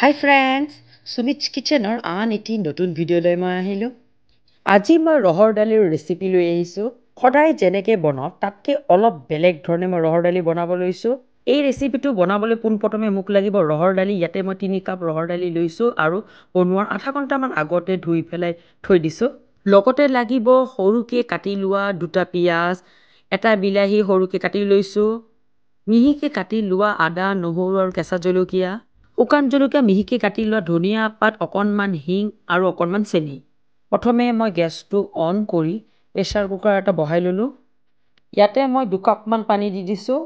Hi friends, Sumit's Kitchenৰ আন এটি নতুন ভিডিঅ'লৈ মই আহিলোঁ। আজি মই ৰহৰ দালিৰ ৰেচিপি লৈ আহিছোঁ। সদায় যেনেকৈ বনাওঁ তাতকৈ অলপ বেলেগ ধৰণে মই ৰহৰ দালি বনাব লৈছোঁ। এই ৰেচিপিটো বনাবলৈ পোনপ্ৰথমে মোক লাগিব ৰহৰ দালি। ইয়াতে মই 3 কাপ ৰহৰ দালি লৈছোঁ আৰু বনোৱাৰ আধা ঘণ্টামান আগতে ধুই পেলাই থৈ দিছোঁ। লগতে লাগিব সৰুকৈ কাটি লোৱা 2টা পিঁয়াজ, এটা বিলাহী সৰুকৈ কাটি লৈছোঁ, মিহিকৈ কাটি লোৱা আদা, নহৰু আৰু কেঁচা জলকীয়া, শুকান জলকীয়া মিহিকৈ কাটি লোৱা, ধনিয়া পাত, অকণমান হিং আৰু অকণমান চেনি। প্ৰথমে মই গেছটো অন কৰি প্ৰেছাৰ কুকাৰ এটা বহাই ল'লোঁ। ইয়াতে মই 2 কাপমান পানী দি দিছোঁ।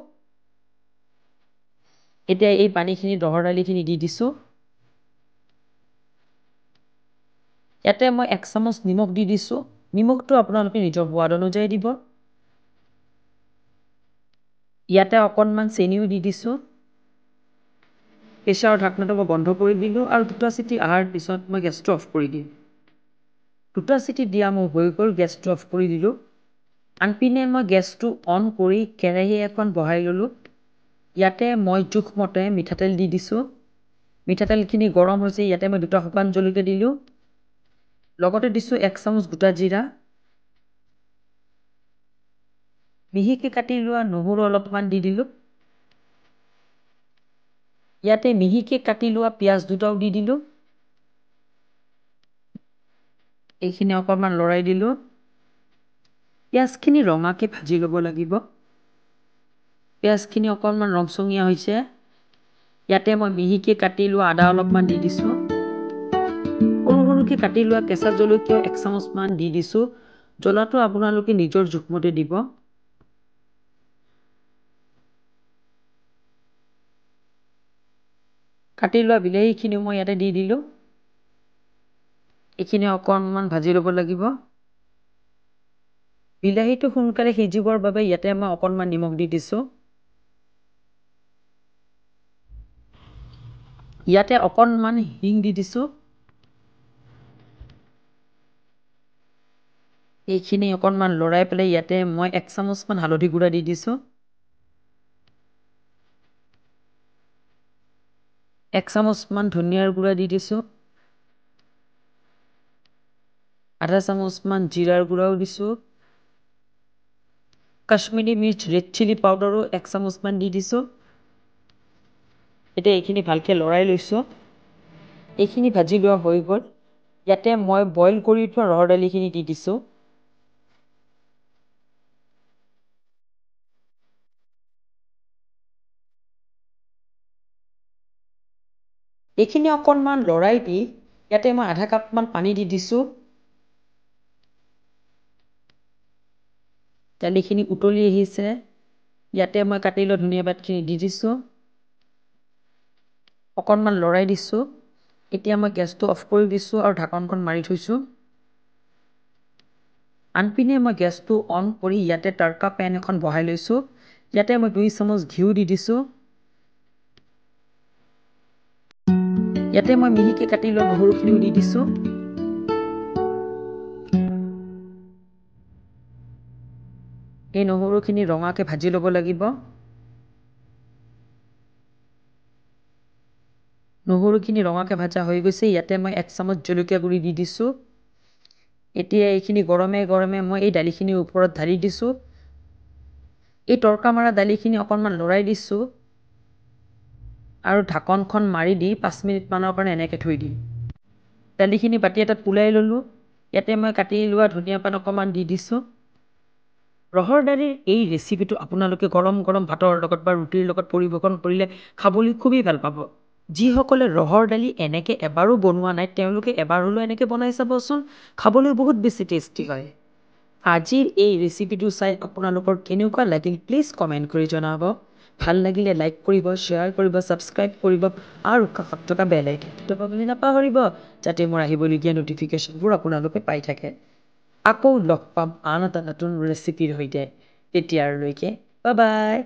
এতিয়া এই পানীখিনি ৰহৰ দালিখিনি দি দিছোঁ। ইয়াতে মই 1 চামুচ নিমখ দি দিছোঁ। নিমখটো আপোনালোকে নিজৰ সোৱাদ অনুযায়ী দিব। ইয়াতে অকণমান চেনিও দি দিছোঁ। প্ৰেছাৰৰ ঢাকনাটো মই বন্ধ কৰি দিলোঁ আৰু 2টা চিটি অহাৰ পিছত মই গেছটো অফ কৰি দিম। 2টা চিটি দিয়া মোৰ হৈ গ'ল, গেছটো অফ কৰি দিলোঁ। আনপিনে মই গেছটো অন কৰি কেৰাহী এখন বহাই ল'লোঁ। ইয়াতে মই জোখমতে মিঠাতেল দি দিছোঁ। মিঠাতেলখিনি গৰম হৈছে। ইয়াতে মই 2টা শুকান জলকীয়া দিলোঁ। লগতে দিছোঁ 1 চামুচ গোটা জিৰা, মিহিকৈ কাটি লোৱা নহৰু অলপমান দি দিলোঁ। ইয়াতে মিহিকৈ কাটি লোৱা পিঁয়াজ 2টাও দি দিলোঁ। এইখিনি অকণমান লৰাই দিলোঁ। পিঁয়াজখিনি ৰঙাকৈ ভাজি ল'ব লাগিব। পিঁয়াজখিনি অকণমান ৰংচঙীয়া হৈছে। ইয়াতে মই মিহিকৈ কাটি লোৱা আদা অলপমান দি দিছোঁ। সৰু সৰুকৈ কাটি লোৱা কেঁচা জলকীয়া 1 চামুচমান দি দিছোঁ। জ্বলাটো আপোনালোকে নিজৰ জোখমতে দিব। কাটি লোৱা বিলাহীখিনিও মই ইয়াতে দি দিলোঁ। এইখিনি অকণমান ভাজি ল'ব লাগিব। বিলাহীটো সোনকালে সিজিবৰ বাবে ইয়াতে মই অকণমান নিমখ দি দিছোঁ। ইয়াতে অকণমান হিং দি দিছোঁ। এইখিনি অকণমান লৰাই পেলাই ইয়াতে মই 1 চামুচমান হালধি গুড়া দি দিছোঁ। 1 চামুচমান ধনিয়াৰ গুড়া দি দিছোঁ। আধা চামুচমান জিৰাৰ গুড়াও দিছোঁ। কাশ্মীৰী মিৰ্চ ৰেড চিলি পাউডাৰো 1 চামুচমান দি দিছোঁ। এতিয়া এইখিনি ভালকৈ লৰাই লৈছোঁ। এইখিনি ভাজি লোৱা হৈ গ'ল। ইয়াতে মই বইল কৰি থোৱা ৰহৰ দালিখিনি দি দিছোঁ। এইখিনি অকণমান লৰাই দি ইয়াতে মই আধা কাপমান পানী দি দিছোঁ। দালিখিনি উতলি আহিছে। ইয়াতে মই কাটি লোৱা ধনিয়া পাতখিনি দি দিছোঁ। অকণমান লৰাই দিছোঁ। এতিয়া মই গেছটো অফ কৰি দিছোঁ আৰু ঢাকনখন মাৰি থৈছোঁ। আনপিনে মই গেছটো অন কৰি ইয়াতে তড়কা পেন এখন বহাই লৈছোঁ। ইয়াতে মই 2 চামুচ ঘিউ দি দিছোঁ। ইয়াতে মই মিহিকৈ কাটি লোৱা নহৰুখিনিও দি দিছোঁ। এই নহৰুখিনি ৰঙাকৈ ভাজি ল'ব লাগিব। নহৰুখিনি ৰঙাকৈ ভাজা হৈ গৈছে। ইয়াতে মই 1 চামুচ জলকীয়া গুড়ি দি দিছোঁ। এতিয়া এইখিনি গৰমে গৰমে মই এই দালিখিনিৰ ওপৰত ঢালি দিছোঁ। এই তড়কা মৰা দালিখিনি অকণমান লৰাই দিছোঁ আৰু ঢাকনখন মাৰি দি 5 মিনিটমানৰ কাৰণে এনেকৈ থৈ দিম। দালিখিনি বাতি এটাত ওলাই ল'লোঁ। ইয়াতে মই কাটি লোৱা ধনিয়া পাত অকণমান দি দিছোঁ। ৰহৰ দালিৰ এই ৰেচিপিটো আপোনালোকে গৰম গৰম ভাতৰ লগত বা ৰুটিৰ লগত পৰিৱেশন কৰিলে খাবলৈ খুবেই ভাল পাব। যিসকলে ৰহৰ দালি এনেকৈ এবাৰো বনোৱা নাই তেওঁলোকে এবাৰ হ'লেও এনেকৈ বনাই চাবচোন। খাবলৈ বহুত বেছি টেষ্টি হয়। আজিৰ এই ৰেচিপিটো চাই আপোনালোকৰ কেনেকুৱা লাগিল প্লিজ কমেণ্ট কৰি জনাব। ভাল লাগিলে লাইক কৰিব, শ্বেয়াৰ কৰিব, ছাবস্ক্ৰাইব কৰিব আৰু কাষত থকা বেল আইকনটো দবাবলৈ নাপাহৰিব যাতে মোৰ আহিবলগীয়া ন'টিফিকেশ্যনবোৰ আপোনালোকে পাই থাকে। আকৌ লগ পাম আন এটা নতুন ৰেচিপিৰ সৈতে। তেতিয়ালৈকে বাই বাই।